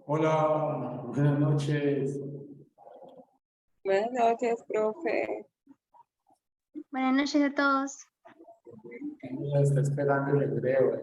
Hola, buenas noches. Buenas noches, profe. Buenas noches a todos. Ya está esperando el recreo.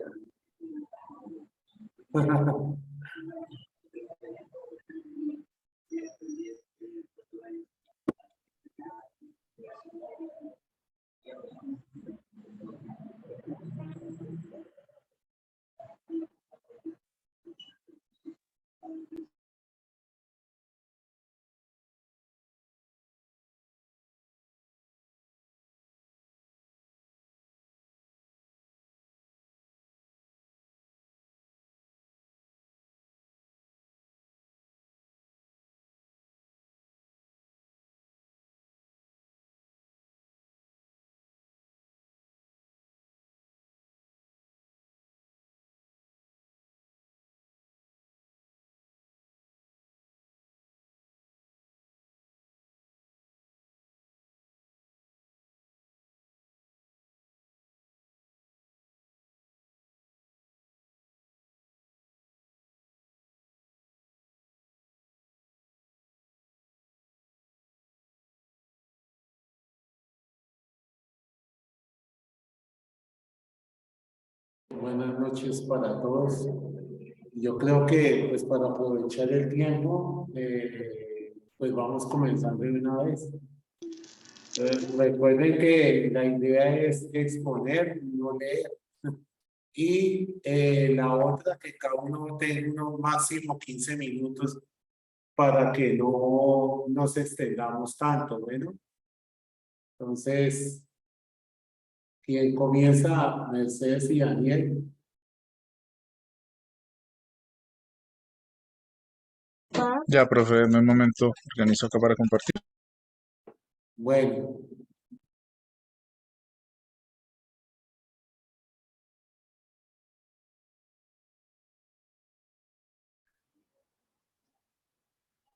Buenas noches para todos. Yo creo que pues para aprovechar el tiempo, pues vamos comenzando de una vez. Recuerden que la idea es exponer, no leer. Y la otra, que cada uno tenga unos máximo 15 minutos para que no nos extendamos tanto, bueno. Entonces, ¿quién comienza? Mercedes y Daniel. Ya, profe, en un momento organizo acá para compartir. Bueno,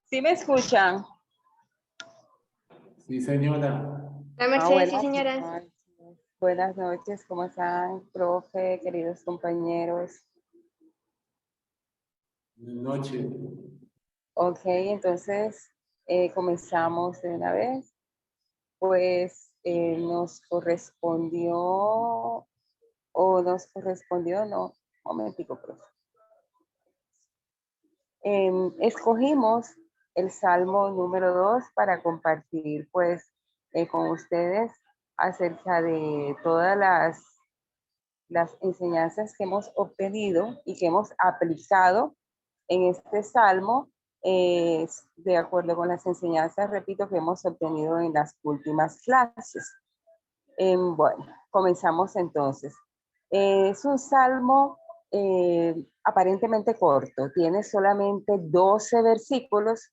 ¿Sí me escuchan? sí, señora. La Mercedes, sí, señora. noches. Buenas noches, ¿cómo están, profe, queridos compañeros? Buenas noches. Ok, entonces comenzamos de una vez. Pues nos correspondió, no, un momentico, profe. Escogimos el Salmo número 2 para compartir pues con ustedes acerca de todas las enseñanzas que hemos obtenido y que hemos aplicado en este Salmo, de acuerdo con las enseñanzas, repito, que hemos obtenido en las últimas clases. Bueno, comenzamos entonces. Es un salmo aparentemente corto, tiene solamente 12 versículos,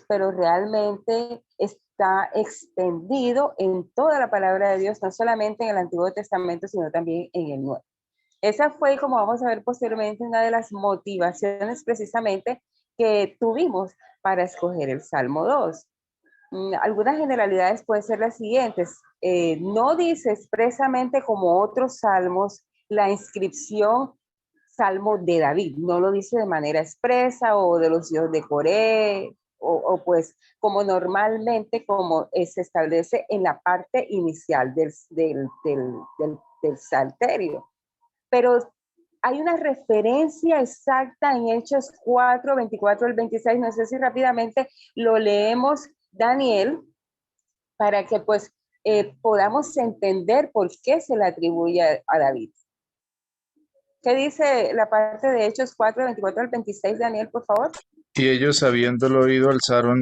pero realmente está extendido en toda la palabra de Dios, no solamente en el Antiguo Testamento, sino también en el Nuevo. Esa fue, como vamos a ver posteriormente, una de las motivaciones precisamente que tuvimos para escoger el Salmo 2. Algunas generalidades pueden ser las siguientes. No dice expresamente como otros salmos la inscripción Salmo de David, no lo dice de manera expresa o de los hijos de Coré o pues como normalmente como se establece en la parte inicial del salterio. Pero hay una referencia exacta en Hechos 4, 24 al 26, no sé si rápidamente lo leemos, Daniel, para que pues podamos entender por qué se le atribuye a David. ¿Qué dice la parte de Hechos 4, 24 al 26, Daniel, por favor? Y ellos, habiéndolo oído, alzaron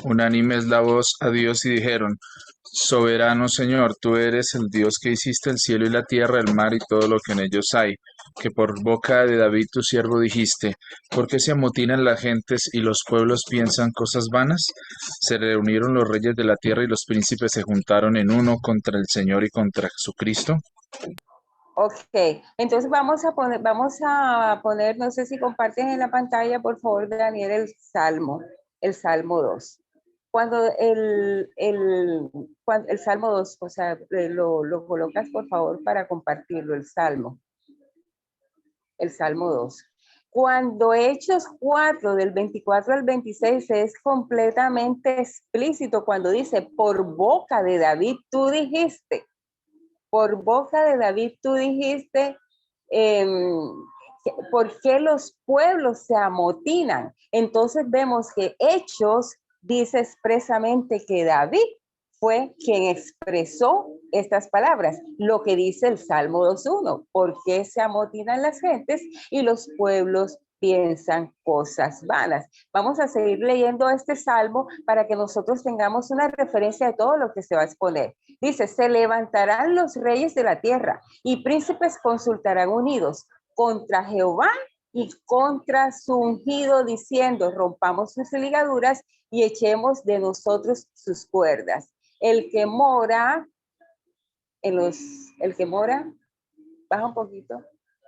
unánimes la voz a Dios y dijeron: Soberano Señor, tú eres el Dios que hiciste el cielo y la tierra, el mar y todo lo que en ellos hay, que por boca de David tu siervo dijiste: ¿Por qué se amotinan las gentes y los pueblos piensan cosas vanas? Se reunieron los reyes de la tierra y los príncipes se juntaron en uno contra el Señor y contra Jesucristo. Ok, entonces vamos a poner, no sé si comparten en la pantalla, por favor, Daniel, el Salmo 2. Cuando el Salmo 2, o sea, lo colocas, por favor, para compartirlo, el Salmo 2. Cuando Hechos 4, del 24 al 26, es completamente explícito cuando dice, por boca de David tú dijiste, por boca de David tú dijiste, ¿por qué los pueblos se amotinan? Entonces vemos que Hechos dice expresamente que David fue quien expresó estas palabras, lo que dice el Salmo 2.1, ¿por qué se amotinan las gentes y los pueblos piensan cosas vanas? Vamos a seguir leyendo este salmo para que nosotros tengamos una referencia de todo lo que se va a exponer. Dice, se levantarán los reyes de la tierra y príncipes consultarán unidos contra Jehová y contra su ungido, diciendo, rompamos sus ligaduras y echemos de nosotros sus cuerdas. El que mora, baja un poquito.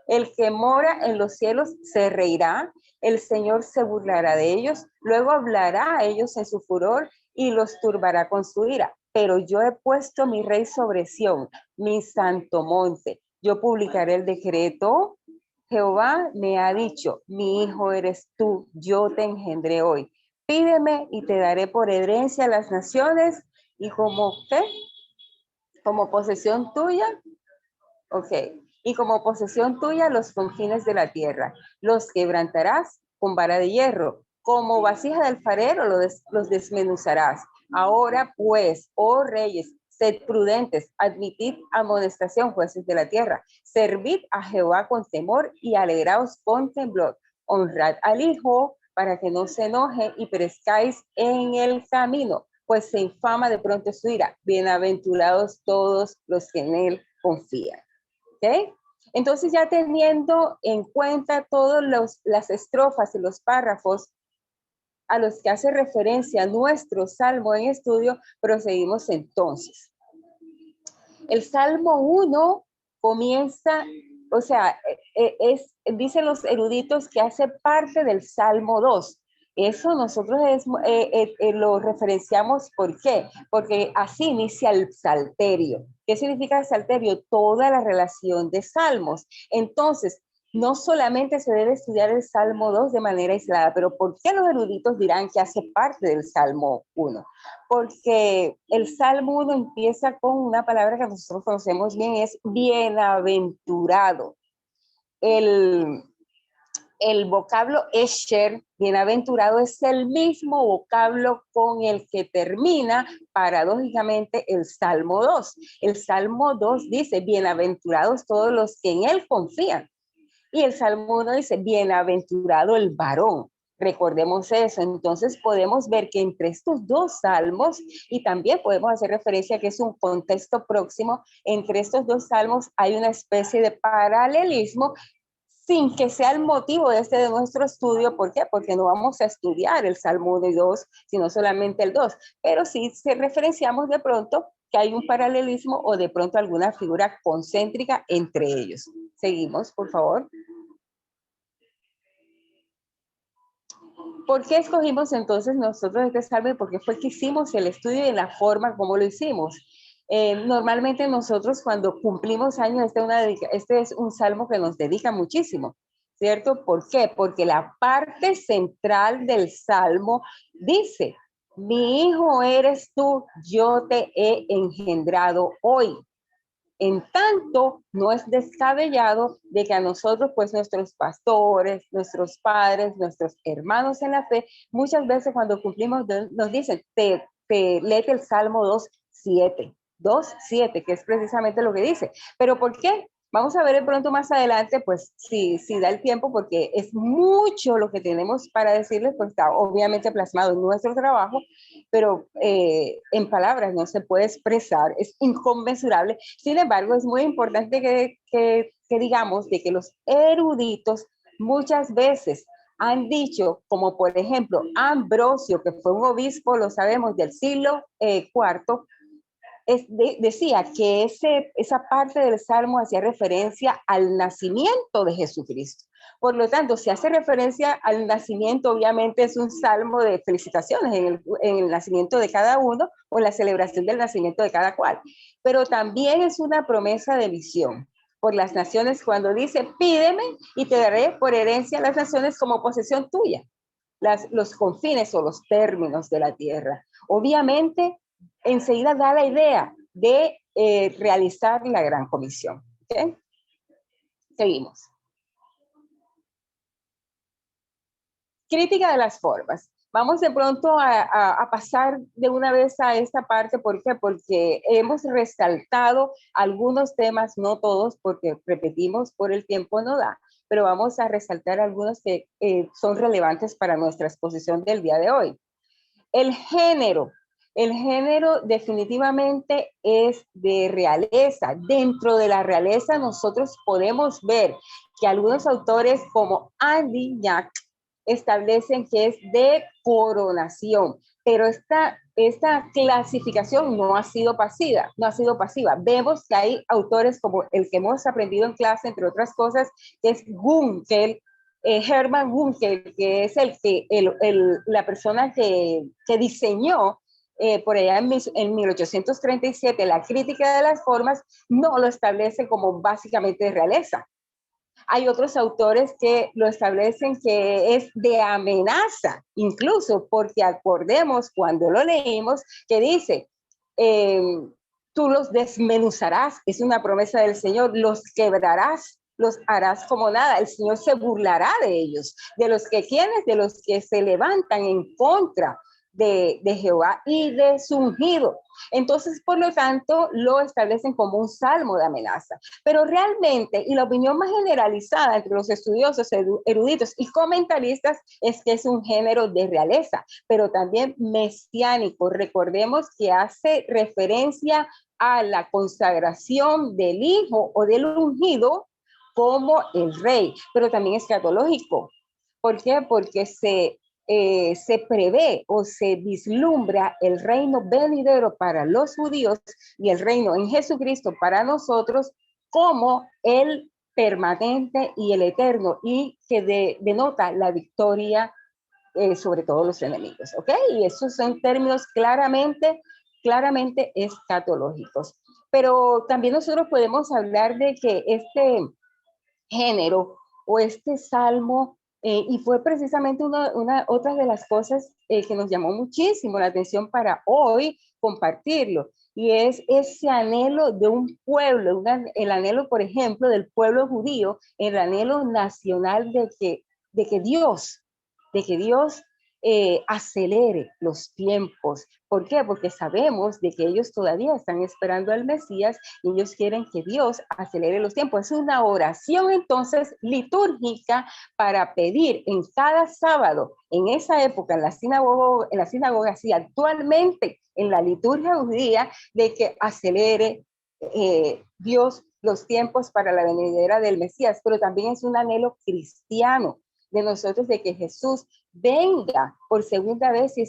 El que mora en los cielos se reirá, el Señor se burlará de ellos, luego hablará a ellos en su furor y los turbará con su ira. Pero yo he puesto mi rey sobre Sión, mi santo monte. Yo publicaré el decreto. Jehová me ha dicho, mi hijo eres tú, yo te engendré hoy. Pídeme y te daré por herencia las naciones y como ¿qué? Como posesión tuya. Ok. Y como posesión tuya los confines de la tierra. Los quebrantarás con vara de hierro. Como vasija de alfarero los desmenuzarás. Ahora pues, oh reyes, sed prudentes, admitid amonestación, jueces de la tierra. Servid a Jehová con temor y alegraos con temblor. Honrad al Hijo para que no se enoje y perezcáis en el camino, pues se infama de pronto su ira. Bienaventurados todos los que en él confían. ¿Okay? Entonces, ya teniendo en cuenta todas las estrofas y los párrafos a los que hace referencia nuestro salmo en estudio, proseguimos entonces. El Salmo 1 comienza, o sea, dicen los eruditos que hace parte del Salmo 2. Eso nosotros lo referenciamos, ¿por qué? Porque así inicia el Salterio. ¿Qué significa el Salterio? Toda la relación de salmos. Entonces, no solamente se debe estudiar el Salmo 2 de manera aislada, pero ¿por qué los eruditos dirán que hace parte del Salmo 1? Porque el Salmo 1 empieza con una palabra que nosotros conocemos bien, es bienaventurado. El vocablo esher, bienaventurado, es el mismo vocablo con el que termina paradójicamente el Salmo 2. El Salmo 2 dice, bienaventurados todos los que en él confían. Y el Salmo 1 dice, bienaventurado el varón. Recordemos eso. Entonces podemos ver que entre estos dos salmos, y también podemos hacer referencia a que es un contexto próximo, entre estos dos salmos hay una especie de paralelismo sin que sea el motivo de nuestro estudio. ¿Por qué? Porque no vamos a estudiar el Salmo 1 y 2, sino solamente el 2. Pero sí se referenciamos de pronto que hay un paralelismo o de pronto alguna figura concéntrica entre ellos. Seguimos, por favor. ¿Por qué escogimos entonces nosotros este salmo y por qué fue que hicimos el estudio y en la forma como lo hicimos? Normalmente nosotros cuando cumplimos años, este es un salmo que nos dedica muchísimo, ¿cierto? ¿Por qué? Porque la parte central del salmo dice, mi hijo eres tú, yo te he engendrado hoy. En tanto, no es descabellado de que a nosotros, pues nuestros pastores, nuestros padres, nuestros hermanos en la fe, muchas veces cuando cumplimos nos dicen, léete el Salmo 2:7, 2:7, que es precisamente lo que dice. ¿Pero por qué? Vamos a ver de pronto más adelante, pues si da el tiempo, porque es mucho lo que tenemos para decirles, pues está obviamente plasmado en nuestro trabajo, pero en palabras no se puede expresar, es inconmensurable. Sin embargo, es muy importante que digamos de que los eruditos muchas veces han dicho, como por ejemplo Ambrosio, que fue un obispo, lo sabemos, del siglo IV, decía que esa parte del Salmo hacía referencia al nacimiento de Jesucristo. Por lo tanto, si hace referencia al nacimiento, obviamente es un salmo de felicitaciones en el nacimiento de cada uno o en la celebración del nacimiento de cada cual. Pero también es una promesa de visión. por las naciones cuando dice, pídeme y te daré por herencia las naciones como posesión tuya, los confines o los términos de la tierra. Obviamente, enseguida da la idea de realizar la gran comisión. ¿Okay? Seguimos. Crítica de las formas. Vamos de pronto a pasar de una vez a esta parte. ¿Por qué? Porque hemos resaltado algunos temas, no todos, porque repetimos por el tiempo no da, pero vamos a resaltar algunos que son relevantes para nuestra exposición del día de hoy. El género definitivamente es de realeza. Dentro de la realeza nosotros podemos ver que algunos autores como Andy Jack establecen que es de coronación, pero esta clasificación no ha sido pasiva, Vemos que hay autores como el que hemos aprendido en clase, entre otras cosas, que es Gunkel, Hermann Gunkel, que es la persona que diseñó por allá en 1837 la crítica de las formas, no lo establece como básicamente de realeza. Hay otros autores que lo establecen que es de amenaza, incluso porque acordemos cuando lo leímos que dice, tú los desmenuzarás, es una promesa del Señor, los quebrarás, los harás como nada. El Señor se burlará de ellos, de los que se levantan en contra de Jehová y de su ungido. Entonces, por lo tanto, lo establecen como un salmo de amenaza. Pero realmente, y la opinión más generalizada entre los estudiosos, eruditos y comentaristas es que es un género de realeza, pero también mesiánico. Recordemos que hace referencia a la consagración del Hijo o del ungido como el Rey, pero también escatológico. ¿Por qué? Porque se prevé o se vislumbra el reino venidero para los judíos y el reino en Jesucristo para nosotros como el permanente y el eterno, y que denota la victoria sobre todos los enemigos. ¿Ok? Y esos son términos claramente escatológicos. Pero también nosotros podemos hablar de que este género o este salmo, y fue precisamente otra de las cosas que nos llamó muchísimo la atención para hoy compartirlo, y es ese anhelo de un pueblo, el anhelo, por ejemplo, del pueblo judío, el anhelo nacional de que Dios acelere los tiempos. ¿Por qué? Porque sabemos de que ellos todavía están esperando al Mesías y ellos quieren que Dios acelere los tiempos. Es una oración entonces litúrgica para pedir en cada sábado, en esa época, en la sinagoga, sí, actualmente en la liturgia judía, de que acelere Dios los tiempos para la venidera del Mesías. Pero también es un anhelo cristiano de nosotros de que Jesús venga por segunda vez y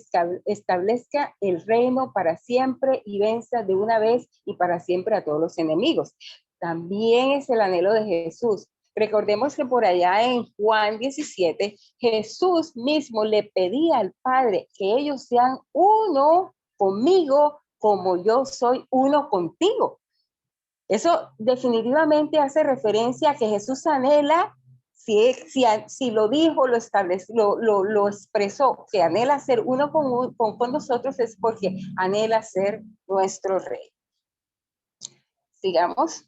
establezca el reino para siempre y venza de una vez y para siempre a todos los enemigos. También es el anhelo de Jesús. Recordemos que por allá en Juan 17, Jesús mismo le pedía al Padre que ellos sean uno conmigo como yo soy uno contigo. Eso definitivamente hace referencia a que Jesús anhela, si lo dijo, lo estableció, lo expresó, que anhela ser uno con nosotros, es porque anhela ser nuestro Rey. Sigamos.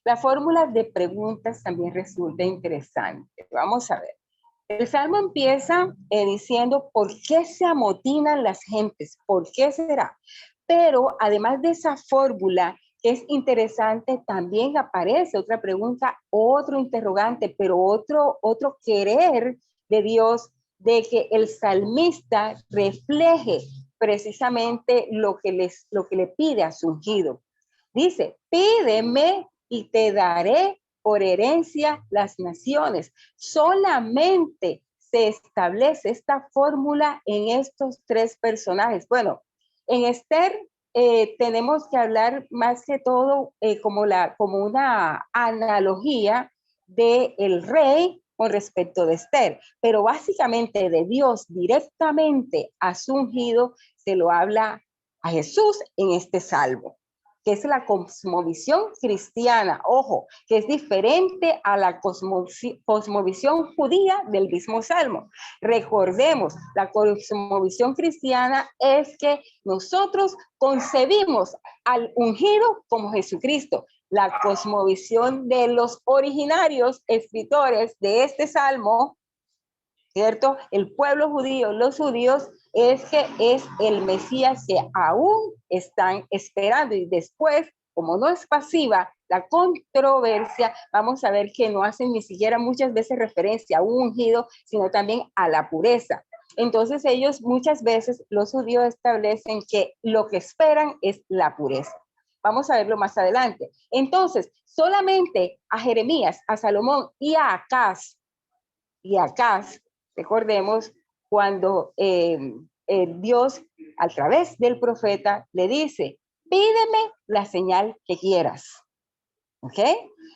La fórmula de preguntas también resulta interesante. Vamos a ver. El Salmo empieza diciendo, ¿por qué se amotinan las gentes? ¿Por qué será? Pero además de esa fórmula, que es interesante, también aparece otra pregunta, otro interrogante, pero otro querer de Dios, de que el salmista refleje precisamente lo que le pide a su ungido. Dice, pídeme y te daré por herencia las naciones. Solamente se establece esta fórmula en estos tres personajes. Bueno, en Esther tenemos que hablar más que todo como una analogía del rey con respecto de Esther, pero básicamente de Dios directamente a su ungido se lo habla a Jesús en este salmo. que es la cosmovisión cristiana, ojo, que es diferente a la cosmovisión judía del mismo Salmo. Recordemos, la cosmovisión cristiana es que nosotros concebimos al ungido como Jesucristo. La cosmovisión de los originarios escritores de este Salmo, ¿cierto? El pueblo judío, los judíos, es que es el Mesías que aún están esperando. Y después, como no es pasiva la controversia, vamos a ver que no hacen ni siquiera muchas veces referencia a un ungido, sino también a la pureza. Entonces ellos muchas veces, los judíos, establecen que lo que esperan es la pureza. Vamos a verlo más adelante. Entonces, solamente a Jeremías, a Salomón y a Acaz, recordemos cuando Dios a través del profeta le dice, pídeme la señal que quieras. ¿Ok?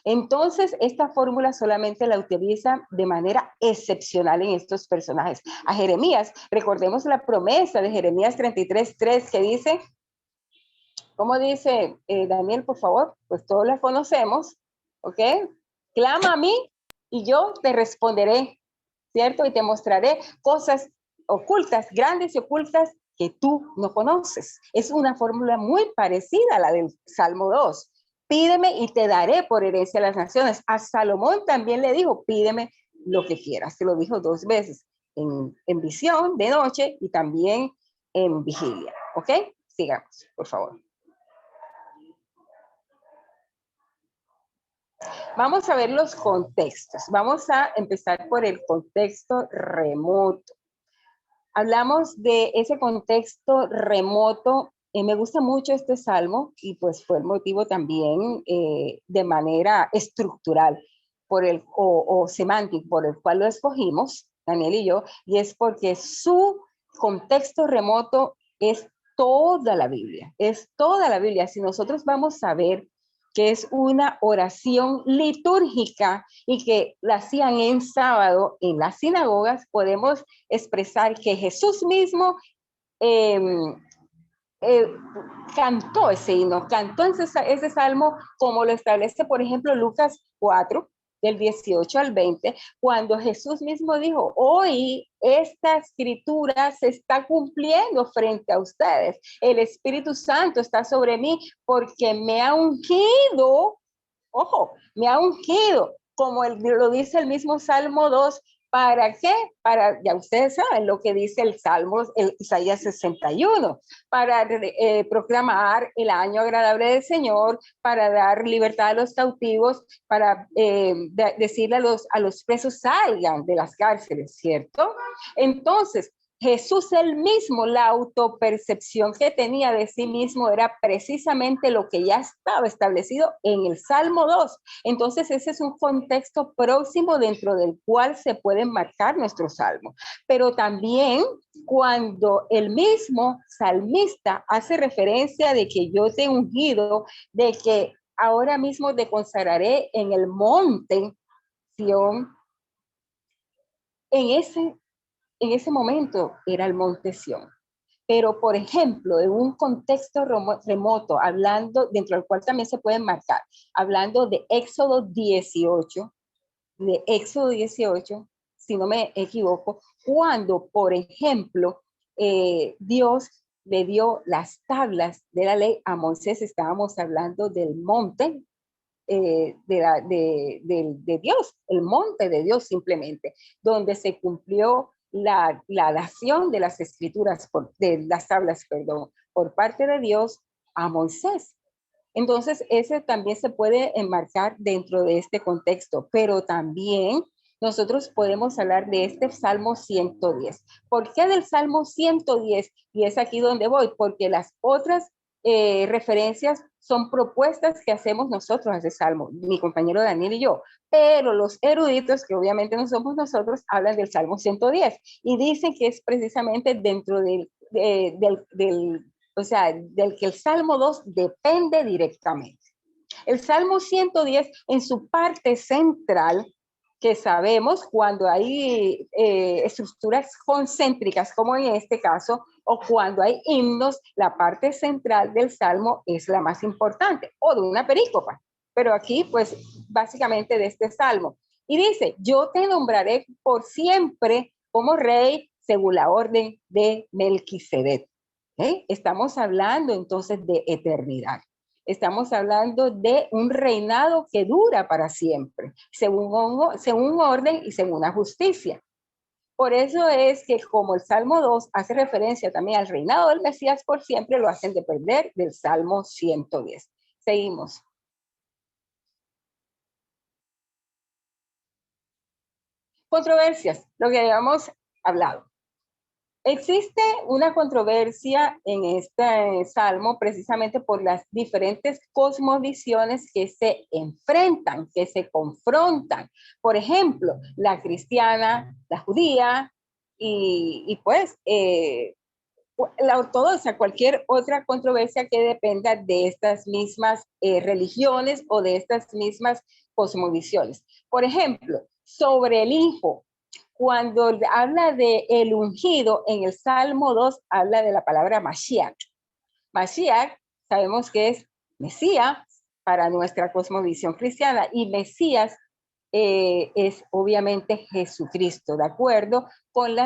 Entonces, esta fórmula solamente la utiliza de manera excepcional en estos personajes. A Jeremías, recordemos la promesa de Jeremías 33:3 que dice, ¿cómo dice Daniel, por favor? Pues todos la conocemos, ¿ok? Clama a mí y yo te responderé, ¿cierto? Y te mostraré cosas ocultas, grandes y ocultas que tú no conoces. Es una fórmula muy parecida a la del Salmo 2. Pídeme y te daré por herencia a las naciones. A Salomón también le dijo, pídeme lo que quieras. Se lo dijo 2 veces, en visión de noche y también en vigilia. ¿Ok? Sigamos, por favor. Vamos a ver los contextos. Vamos a empezar por el contexto remoto. Hablamos de ese contexto remoto. Me gusta mucho este salmo y pues fue el motivo también de manera estructural o semántico por el cual lo escogimos, Daniel y yo, y es porque su contexto remoto es toda la Biblia, es toda la Biblia. Si nosotros vamos a ver que es una oración litúrgica y que la hacían en sábado en las sinagogas, podemos expresar que Jesús mismo cantó ese himno, cantó ese salmo como lo establece, por ejemplo, Lucas 4, del 18 al 20, cuando Jesús mismo dijo, hoy esta escritura se está cumpliendo frente a ustedes. El Espíritu Santo está sobre mí porque me ha ungido, ojo, me ha ungido, como lo dice el mismo Salmo 2, ¿para qué? Ya ustedes saben lo que dice el Salmo, el Isaías 61, para proclamar el año agradable del Señor, para dar libertad a los cautivos, para decirle a los presos salgan de las cárceles, ¿cierto? Entonces, Jesús él mismo, la autopercepción que tenía de sí mismo era precisamente lo que ya estaba establecido en el Salmo 2. Entonces ese es un contexto próximo dentro del cual se puede marcar nuestro salmo. Pero también cuando el mismo salmista hace referencia de que yo te he ungido, de que ahora mismo te consagraré en el monte Sión, en ese momento era el monte Sión. Pero, por ejemplo, en un contexto remoto, hablando, dentro del cual también se pueden marcar, hablando de Éxodo 18, si no me equivoco, cuando, por ejemplo, Dios le dio las tablas de la ley a Moisés, estábamos hablando del monte de Dios, el monte de Dios simplemente, donde se cumplió la dación de las escrituras, de las tablas, perdón, por parte de Dios a Moisés. Entonces, ese también se puede enmarcar dentro de este contexto, pero también nosotros podemos hablar de este Salmo 110. ¿Por qué del Salmo 110? Y es aquí donde voy, porque las otras referencias son propuestas que hacemos nosotros a ese salmo, mi compañero Daniel y yo, pero los eruditos, que obviamente no somos nosotros, hablan del Salmo 110 y dicen que es precisamente dentro del que el Salmo 2 depende directamente. El Salmo 110 en su parte central que sabemos cuando hay estructuras concéntricas, como en este caso, o cuando hay himnos, la parte central del salmo es la más importante, o de una perícopa. Pero aquí, pues, básicamente de este salmo. Y dice, yo te nombraré por siempre como rey según la orden de Melquisedec. Estamos hablando entonces de eternidad. Estamos hablando de un reinado que dura para siempre, según un orden y según una justicia. Por eso es que como el Salmo 2 hace referencia también al reinado del Mesías por siempre, lo hacen depender del Salmo 110. Seguimos. Controversias, lo que habíamos hablado. Existe una controversia en este salmo precisamente por las diferentes cosmovisiones que se enfrentan, que se confrontan. Por ejemplo, la cristiana, la judía y pues la ortodoxa, cualquier otra controversia que dependa de estas mismas religiones o de estas mismas cosmovisiones. Por ejemplo, sobre el Hijo. Cuando habla de el ungido, en el Salmo 2 habla de la palabra Mashiach. Mashiach sabemos que es Mesías para nuestra cosmovisión cristiana y Mesías es obviamente Jesucristo, ¿de acuerdo? Con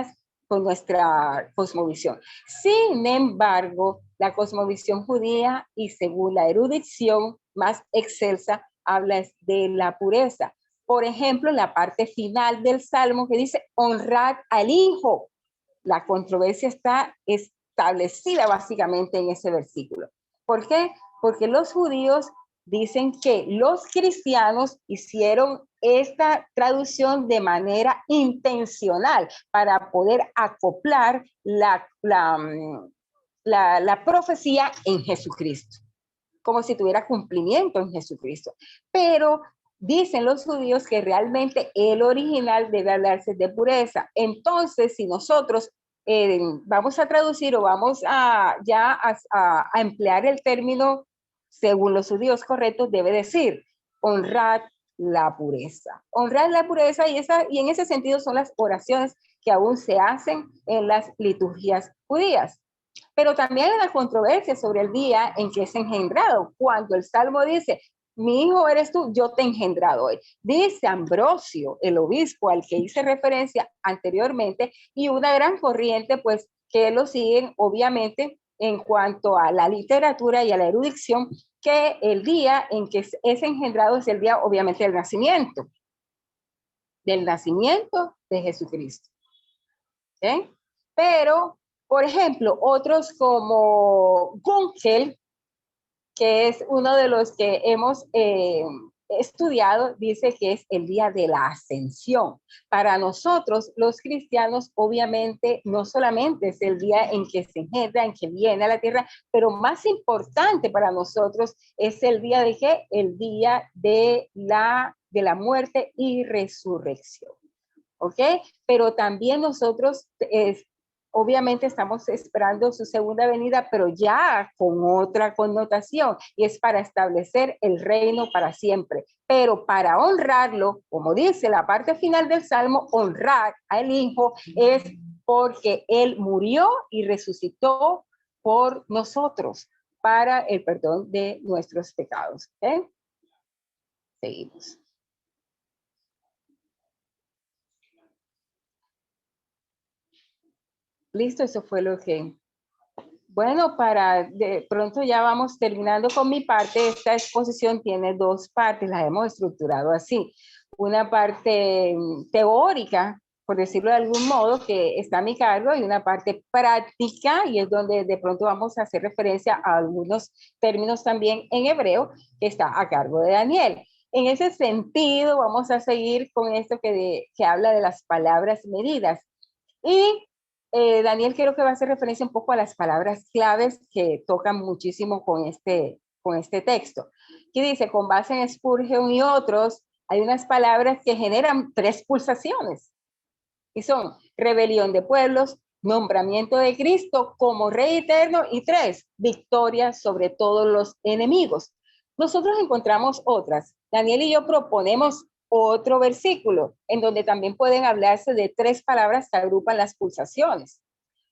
nuestra cosmovisión. Sin embargo, la cosmovisión judía y según la erudición más excelsa habla de la pureza. Por ejemplo, la parte final del Salmo que dice, honrad al Hijo. La controversia está establecida básicamente en ese versículo. ¿Por qué? Porque los judíos dicen que los cristianos hicieron esta traducción de manera intencional para poder acoplar la profecía en Jesucristo, como si tuviera cumplimiento en Jesucristo. Pero dicen los judíos que realmente el original debe hablarse de pureza. Entonces, si nosotros vamos a traducir o vamos a emplear el término según los judíos correctos, debe decir honrad la pureza. Honrad la pureza y en ese sentido son las oraciones que aún se hacen en las liturgias judías. Pero también hay una controversia sobre el día en que es engendrado. Cuando el Salmo dice, mi hijo eres tú, yo te he engendrado hoy. Dice Ambrosio, el obispo al que hice referencia anteriormente, y una gran corriente, pues, que lo siguen, obviamente, en cuanto a la literatura y a la erudición, que el día en que es engendrado es el día, obviamente, del nacimiento de Jesucristo. ¿Sí? Pero, por ejemplo, otros como Gunkel, que es uno de los que hemos estudiado, dice que es el día de la ascensión. Para nosotros, los cristianos, obviamente, no solamente es el día en que se engendra, en que viene a la tierra, pero más importante para nosotros es el día de ¿qué? El día de la muerte y resurrección. ¿Ok? Pero también nosotros obviamente estamos esperando su segunda venida, pero ya con otra connotación, y es para establecer el reino para siempre. Pero para honrarlo, como dice la parte final del Salmo, honrar al Hijo es porque Él murió y resucitó por nosotros para el perdón de nuestros pecados. ¿Okay? Seguimos. Listo, eso fue lo que... Bueno, de pronto ya vamos terminando con mi parte. Esta exposición tiene dos partes, las hemos estructurado así. Una parte teórica, por decirlo de algún modo, que está a mi cargo, y una parte práctica, y es donde de pronto vamos a hacer referencia a algunos términos también en hebreo, que está a cargo de Daniel. En ese sentido, vamos a seguir con esto que habla de las palabras medidas. Y Daniel creo que va a hacer referencia un poco a las palabras claves que tocan muchísimo con este texto. Que dice, con base en Spurgeon y otros, hay unas palabras que generan 3 pulsaciones. Y son rebelión de pueblos, nombramiento de Cristo como Rey eterno, y 3, victoria sobre todos los enemigos. Nosotros encontramos otras. Daniel y yo proponemos otro versículo en donde también pueden hablarse de 3 palabras que agrupan las pulsaciones.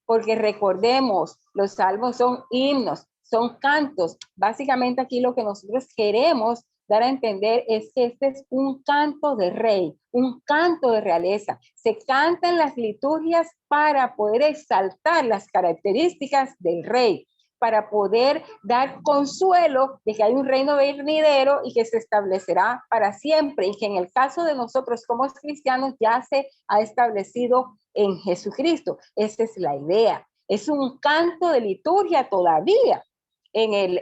Porque recordemos, los salmos son himnos, son cantos. Básicamente aquí lo que nosotros queremos dar a entender es que este es un canto de rey, un canto de realeza. Se canta en las liturgias para poder exaltar las características del rey, para poder dar consuelo de que hay un reino venidero y que se establecerá para siempre, y que en el caso de nosotros como cristianos ya se ha establecido en Jesucristo. Esa es la idea. Es un canto de liturgia todavía en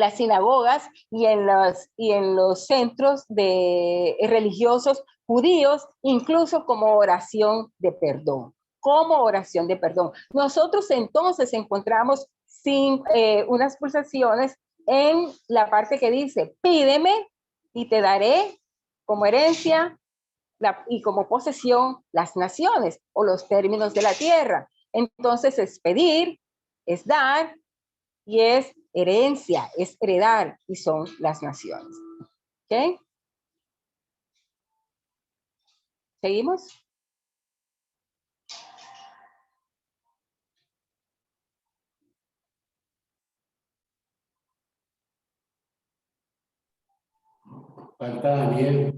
las sinagogas y en los centros religiosos judíos, incluso como oración de perdón. Nosotros entonces encontramos unas pulsaciones en la parte que dice, pídeme y te daré como herencia y como posesión las naciones o los términos de la tierra. Entonces es pedir, es dar y es herencia, es heredar, y son las naciones. ¿Ok? ¿Seguimos? Falta Daniel.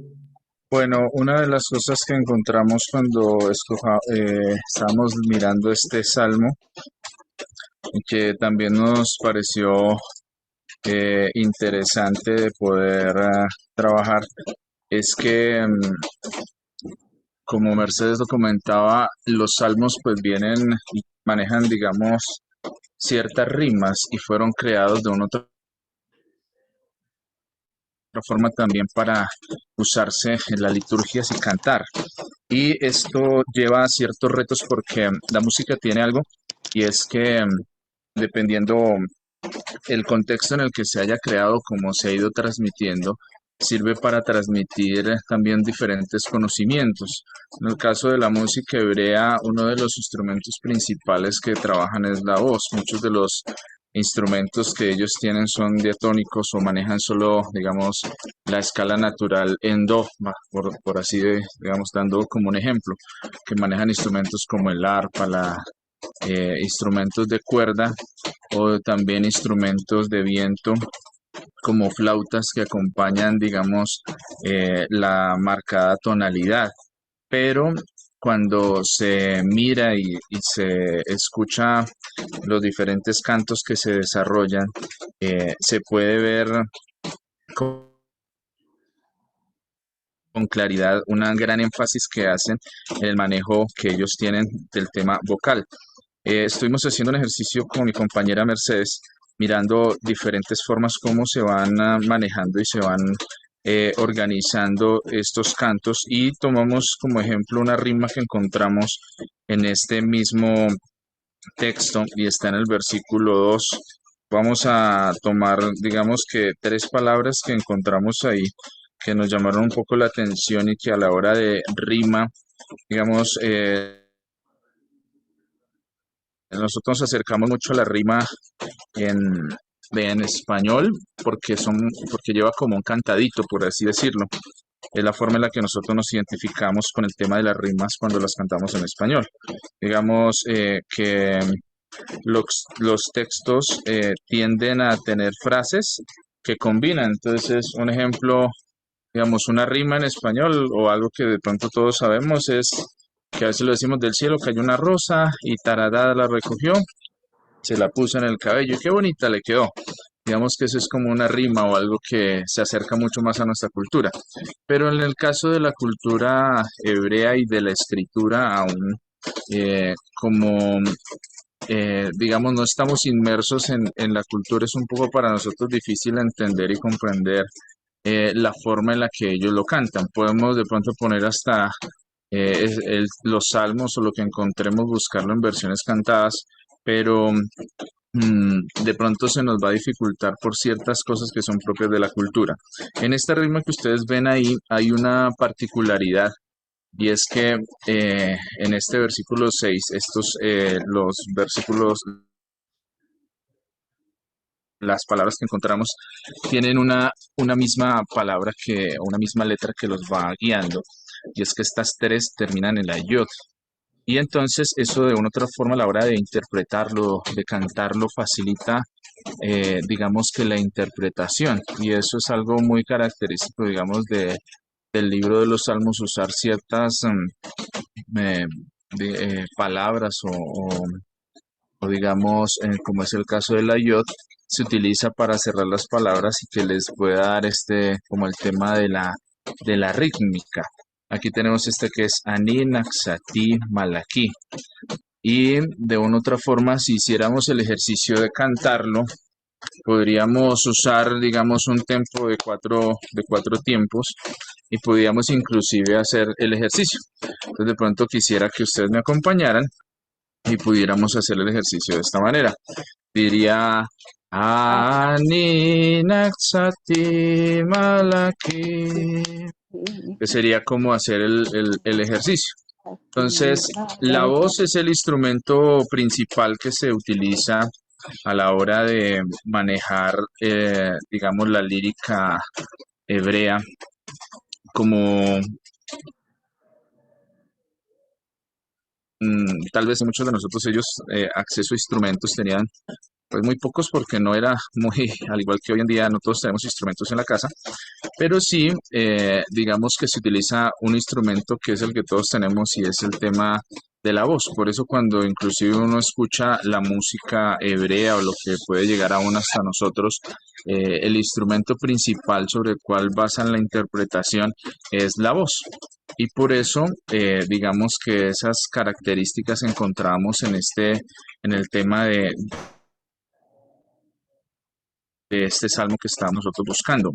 Bueno, una de las cosas que encontramos cuando estábamos mirando este salmo, y que también nos pareció interesante de poder trabajar, es que, como Mercedes lo comentaba, los salmos pues vienen y manejan, digamos, ciertas rimas y fueron creados de una otra forma también para usarse en las liturgias y cantar. Y esto lleva a ciertos retos porque la música tiene algo, y es que dependiendo el contexto en el que se haya creado, como se ha ido transmitiendo, sirve para transmitir también diferentes conocimientos. En el caso de la música hebrea, uno de los instrumentos principales que trabajan es la voz. Muchos de los instrumentos que ellos tienen son diatónicos o manejan solo, digamos, la escala natural en do, por así digamos, dando como un ejemplo, que manejan instrumentos como el arpa, instrumentos de cuerda, o también instrumentos de viento como flautas que acompañan, digamos, la marcada tonalidad. Pero cuando se mira y se escucha los diferentes cantos que se desarrollan, se puede ver con claridad una gran énfasis que hacen en el manejo que ellos tienen del tema vocal. Estuvimos haciendo un ejercicio con mi compañera Mercedes, mirando diferentes formas como se van manejando y se van organizando estos cantos, y tomamos como ejemplo una rima que encontramos en este mismo texto y está en el versículo 2. Vamos a tomar, digamos que 3 palabras que encontramos ahí que nos llamaron un poco la atención y que a la hora de rima, digamos, nosotros nos acercamos mucho a la rima en, en español porque lleva como un cantadito, por así decirlo. Es la forma en la que nosotros nos identificamos con el tema de las rimas cuando las cantamos en español. Digamos que los textos tienden a tener frases que combinan. Entonces, un ejemplo, digamos, una rima en español o algo que de pronto todos sabemos es que a veces lo decimos: del cielo cayó una rosa y Taradada la recogió, se la puso en el cabello y qué bonita le quedó. Digamos que eso es como una rima o algo que se acerca mucho más a nuestra cultura. Pero en el caso de la cultura hebrea y de la escritura, aún como digamos, no estamos inmersos en la cultura, es un poco para nosotros difícil entender y comprender la forma en la que ellos lo cantan. Podemos de pronto poner hasta los salmos o lo que encontremos, buscarlo en versiones cantadas, pero de pronto se nos va a dificultar por ciertas cosas que son propias de la cultura. En este ritmo que ustedes ven ahí hay una particularidad, y es que en este versículo 6, los versículos las palabras que encontramos tienen una misma palabra una misma letra que los va guiando, y es que estas tres terminan en la yod. Y entonces eso de una u otra forma a la hora de interpretarlo, de cantarlo, facilita, digamos que la interpretación. Y eso es algo muy característico, digamos, del libro de los Salmos, usar ciertas eh, palabras o digamos, como es el caso de la yod, se utiliza para cerrar las palabras y que les pueda dar como el tema de la rítmica. Aquí tenemos este que es Ani, Naxati, Malaki. Y de una u otra forma, si hiciéramos el ejercicio de cantarlo, podríamos usar, digamos, un tempo de cuatro tiempos y podríamos inclusive hacer el ejercicio. Entonces, de pronto quisiera que ustedes me acompañaran y pudiéramos hacer el ejercicio de esta manera. Diría Ani Naxati Malaki, que sería como hacer el ejercicio. Entonces, la voz es el instrumento principal que se utiliza a la hora de manejar, digamos, la lírica hebrea como tal vez muchos de nosotros ellos acceso a instrumentos tenían pues muy pocos porque no era muy, al igual que hoy en día no todos tenemos instrumentos en la casa, pero sí digamos que se utiliza un instrumento que es el que todos tenemos y es el tema de la voz. Por eso cuando inclusive uno escucha la música hebrea o lo que puede llegar aún hasta nosotros, el instrumento principal sobre el cual basan la interpretación es la voz. Y por eso, digamos que esas características encontramos en el tema de este salmo que estamos nosotros buscando.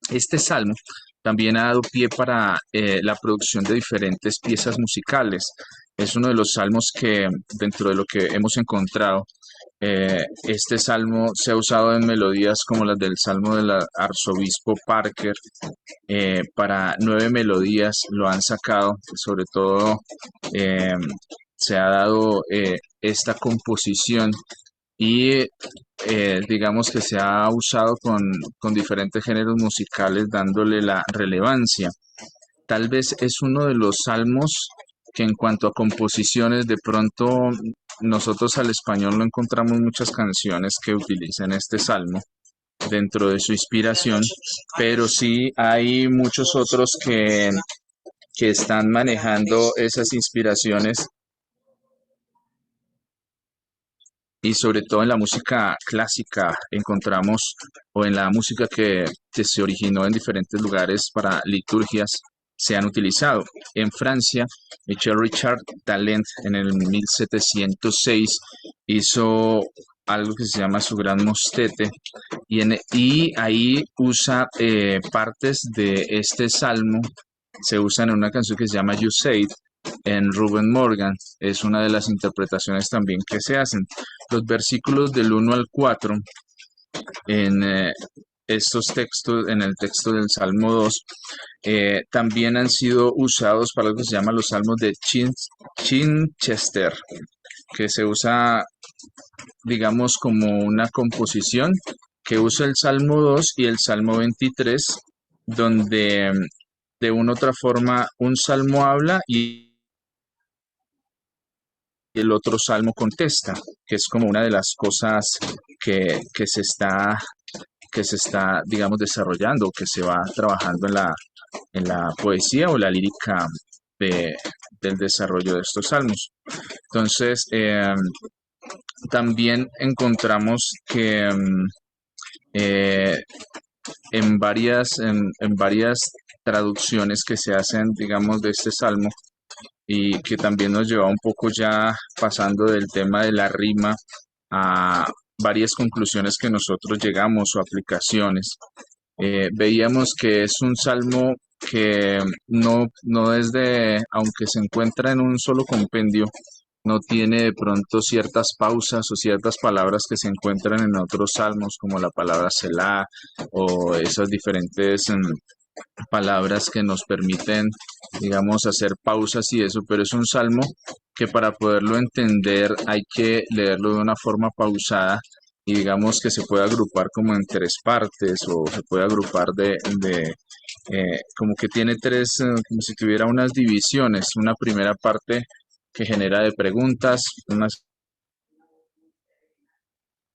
Este salmo también ha dado pie para la producción de diferentes piezas musicales. Es uno de los salmos que, dentro de lo que hemos encontrado, este salmo se ha usado en melodías como las del salmo del arzobispo Parker. Para 9 melodías lo han sacado, sobre todo eh, se ha dado esta composición y digamos que se ha usado con diferentes géneros musicales dándole la relevancia. Tal vez es uno de los salmos que en cuanto a composiciones, de pronto nosotros al español no encontramos muchas canciones que utilicen este salmo dentro de su inspiración, pero sí hay muchos otros que están manejando esas inspiraciones y sobre todo en la música clásica encontramos, o en la música que se originó en diferentes lugares para liturgias, se han utilizado. En Francia, Michel Richard Talent en el 1706 hizo algo que se llama su Gran Mostete y ahí usa partes de este salmo, se usan en una canción que se llama You Say It, en Reuben Morgan. Es una de las interpretaciones también que se hacen. Los versículos del 1 al 4 en estos textos, en el texto del Salmo 2, también han sido usados para lo que se llama los salmos de Chichester, que se usa, digamos, como una composición que usa el Salmo 2 y el Salmo 23, donde de una u otra forma un salmo habla y el otro salmo contesta, que es como una de las cosas que se está, digamos, desarrollando, que se va trabajando en la poesía o la lírica de- del desarrollo de estos salmos. Entonces, también encontramos que eh, en varias traducciones que se hacen, digamos, de este salmo, y que también nos lleva un poco ya pasando del tema de la rima a varias conclusiones que nosotros llegamos o aplicaciones. Veíamos que es un salmo que no es de, aunque se encuentra en un solo compendio, no tiene de pronto ciertas pausas o ciertas palabras que se encuentran en otros salmos, como la palabra Selah o esas diferentes palabras que nos permiten, digamos, hacer pausas y eso, pero es un salmo que para poderlo entender hay que leerlo de una forma pausada y digamos que se puede agrupar como en tres partes o se puede agrupar como que tiene tres, como si tuviera unas divisiones, una primera parte que genera de preguntas, una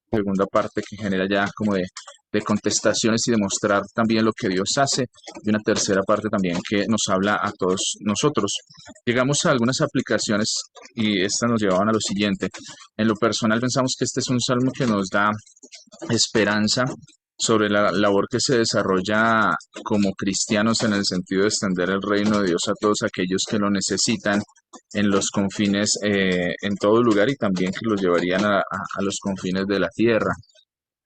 segunda parte que genera ya como de contestaciones y demostrar también lo que Dios hace, y una tercera parte también que nos habla a todos nosotros. Llegamos a algunas aplicaciones y estas nos llevaban a lo siguiente. En lo personal pensamos que este es un salmo que nos da esperanza sobre la labor que se desarrolla como cristianos en el sentido de extender el reino de Dios a todos aquellos que lo necesitan en los confines, en todo lugar, y también que los llevarían a los confines de la tierra.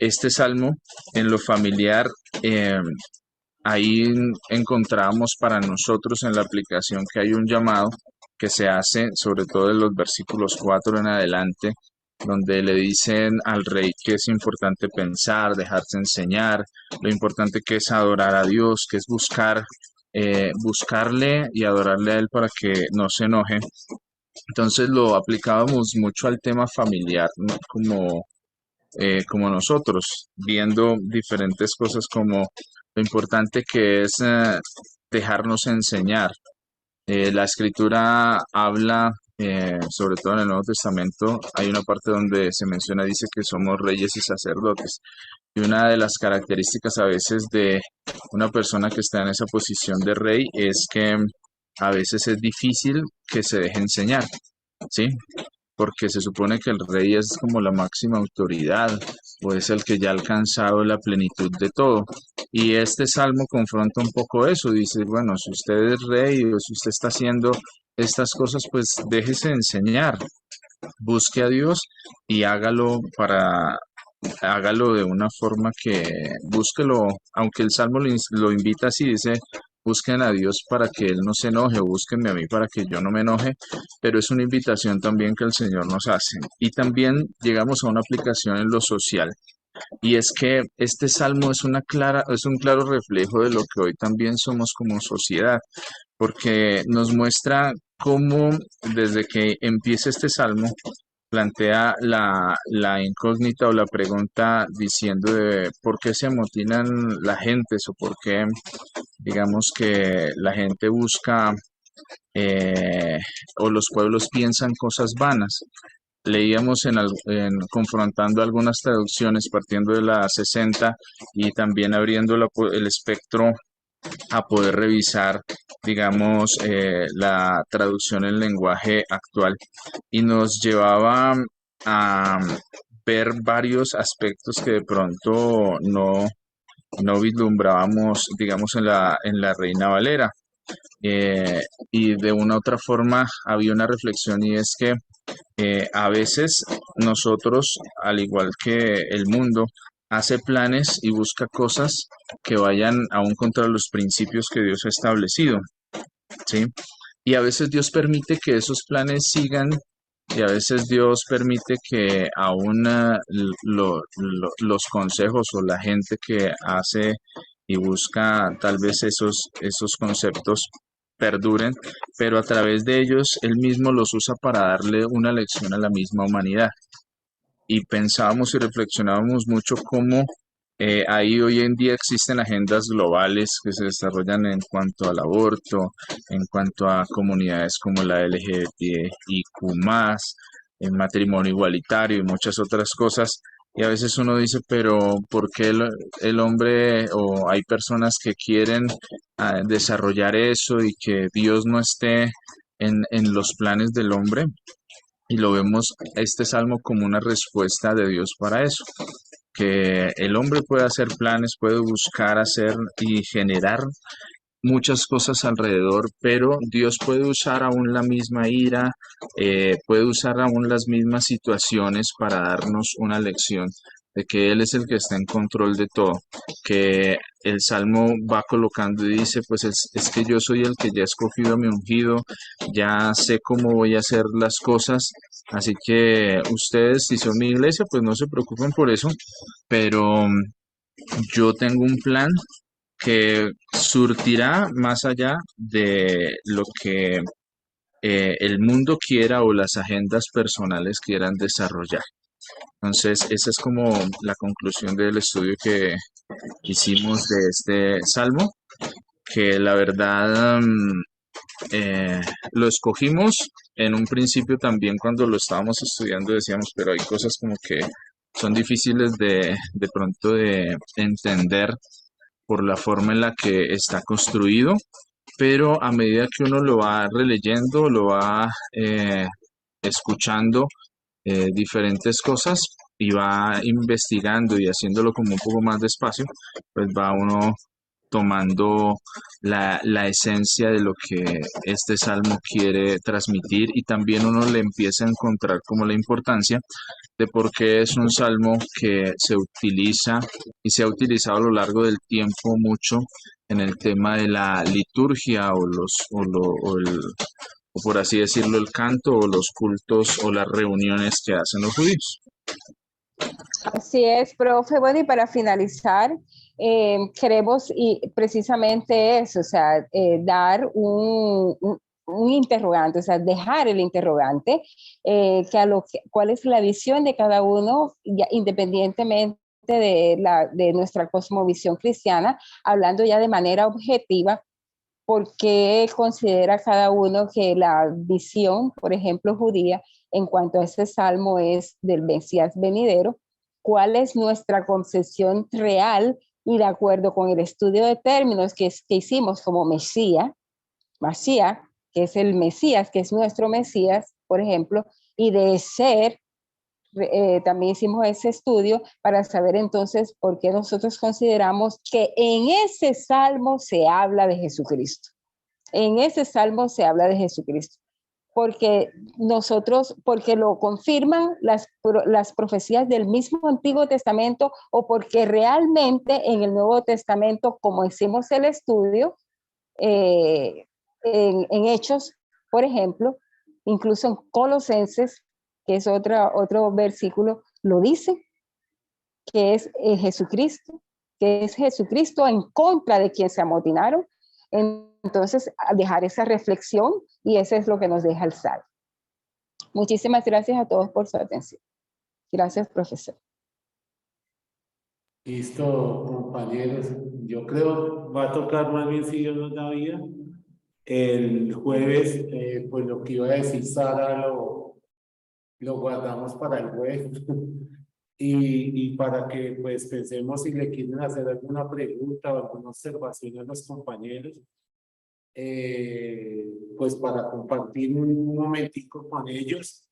Este salmo, en lo familiar, eh, ahí encontramos para nosotros en la aplicación que hay un llamado que se hace, sobre todo en los versículos 4 en adelante, donde le dicen al rey que es importante pensar, dejarse enseñar, lo importante que es adorar a Dios, que es buscarle y adorarle a Él para que no se enoje. Entonces lo aplicábamos mucho al tema familiar, ¿no? Como nosotros, viendo diferentes cosas como lo importante que es dejarnos enseñar. La escritura habla, sobre todo en el Nuevo Testamento, hay una parte donde se menciona, dice que somos reyes y sacerdotes. Y una de las características a veces de una persona que está en esa posición de rey es que a veces es difícil que se deje enseñar, ¿sí? Porque se supone que el rey es como la máxima autoridad o es el que ya ha alcanzado la plenitud de todo. Y este salmo confronta un poco eso, dice, bueno, si usted es rey o si usted está haciendo estas cosas, pues déjese enseñar, busque a Dios y hágalo de una forma que búsquelo, aunque el Salmo lo invita así, dice, busquen a Dios para que Él no se enoje, o búsquenme a mí para que yo no me enoje, pero es una invitación también que el Señor nos hace. Y también llegamos a una aplicación en lo social, y es que este Salmo es un claro reflejo de lo que hoy también somos como sociedad, porque nos muestra cómo desde que empieza este Salmo, plantea la incógnita o la pregunta diciendo de por qué se amotinan la gente o por qué, digamos que la gente busca eh, o los pueblos piensan cosas vanas. Leíamos confrontando algunas traducciones partiendo de la 60 y también abriendo el espectro a poder revisar, digamos, la traducción en lenguaje actual, y nos llevaba a ver varios aspectos que de pronto no vislumbrábamos, digamos, en la Reina Valera. Eh, y de una u otra forma había una reflexión, y es que a veces nosotros, al igual que el mundo, hace planes y busca cosas que vayan aún contra los principios que Dios ha establecido, ¿sí? Y a veces Dios permite que esos planes sigan, y a veces Dios permite que aún los consejos o la gente que hace y busca tal vez esos conceptos perduren, pero a través de ellos Él mismo los usa para darle una lección a la misma humanidad. Y pensábamos y reflexionábamos mucho cómo ahí hoy en día existen agendas globales que se desarrollan en cuanto al aborto, en cuanto a comunidades como la LGBTIQ+, en matrimonio igualitario y muchas otras cosas. Y a veces uno dice, pero ¿por qué el hombre o hay personas que quieren desarrollar eso y que Dios no esté en los planes del hombre? Y lo vemos este salmo como una respuesta de Dios para eso, que el hombre puede hacer planes, puede buscar hacer y generar muchas cosas alrededor, pero Dios puede usar aún la misma ira, puede usar aún las mismas situaciones para darnos una lección de que Él es el que está en control de todo, que el Salmo va colocando y dice, pues es que yo soy el que ya he escogido a mi ungido, ya sé cómo voy a hacer las cosas, así que ustedes, si son mi iglesia, pues no se preocupen por eso, pero yo tengo un plan que surtirá más allá de lo que el mundo quiera o las agendas personales quieran desarrollar. Entonces, esa es como la conclusión del estudio que hicimos de este salmo, que la verdad lo escogimos en un principio también cuando lo estábamos estudiando decíamos, pero hay cosas como que son difíciles de pronto de entender por la forma en la que está construido, pero a medida que uno lo va releyendo, lo va escuchando diferentes cosas y va investigando y haciéndolo como un poco más despacio, pues va uno tomando la esencia de lo que este salmo quiere transmitir y también uno le empieza a encontrar como la importancia de por qué es un salmo que se utiliza y se ha utilizado a lo largo del tiempo mucho en el tema de la liturgia o por así decirlo, el canto o los cultos o las reuniones que hacen los judíos. Así es, profe. Bueno, y para finalizar, queremos y precisamente eso, o sea, dar un interrogante, o sea, dejar el interrogante, cuál es la visión de cada uno, ya, independientemente de nuestra cosmovisión cristiana, hablando ya de manera objetiva, por qué considera cada uno que la visión, por ejemplo, judía, en cuanto a ese salmo es del Mesías venidero, cuál es nuestra concepción real y de acuerdo con el estudio de términos que hicimos como Mesías, que es el Mesías, que es nuestro Mesías, por ejemplo, y de ser, también hicimos ese estudio para saber entonces por qué nosotros consideramos que en ese salmo se habla de Jesucristo. En ese salmo se habla de Jesucristo, porque porque lo confirman las profecías del mismo Antiguo Testamento o porque realmente en el Nuevo Testamento, como hicimos el estudio, en Hechos, por ejemplo, incluso en Colosenses, que es otro versículo, lo dice, que es Jesucristo, en contra de quien se amotinaron. Entonces, dejar esa reflexión y eso es lo que nos deja el salmo. Muchísimas gracias a todos por su atención. Gracias, profesor. Listo, compañeros. Yo creo va a tocar más bien, si Dios nos da vida, el jueves, pues lo que iba a decir Sara lo guardamos para el jueves. Y para que pues pensemos si le quieren hacer alguna pregunta o alguna observación a los compañeros, pues para compartir un momentico con ellos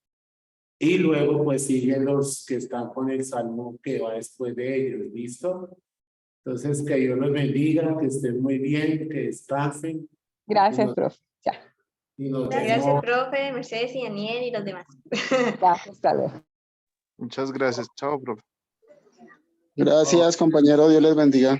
y luego pues siguen los que están con el salmo que va después de ellos. ¿Listo? Entonces que Dios los bendiga, que estén muy bien, que descansen. Gracias, profe. Ya. Y nos Gracias, vemos. profe, Mercedes y Daniel y los demás. Gracias, hasta luego. Muchas gracias. Chao, profe. Gracias, compañero. Dios les bendiga.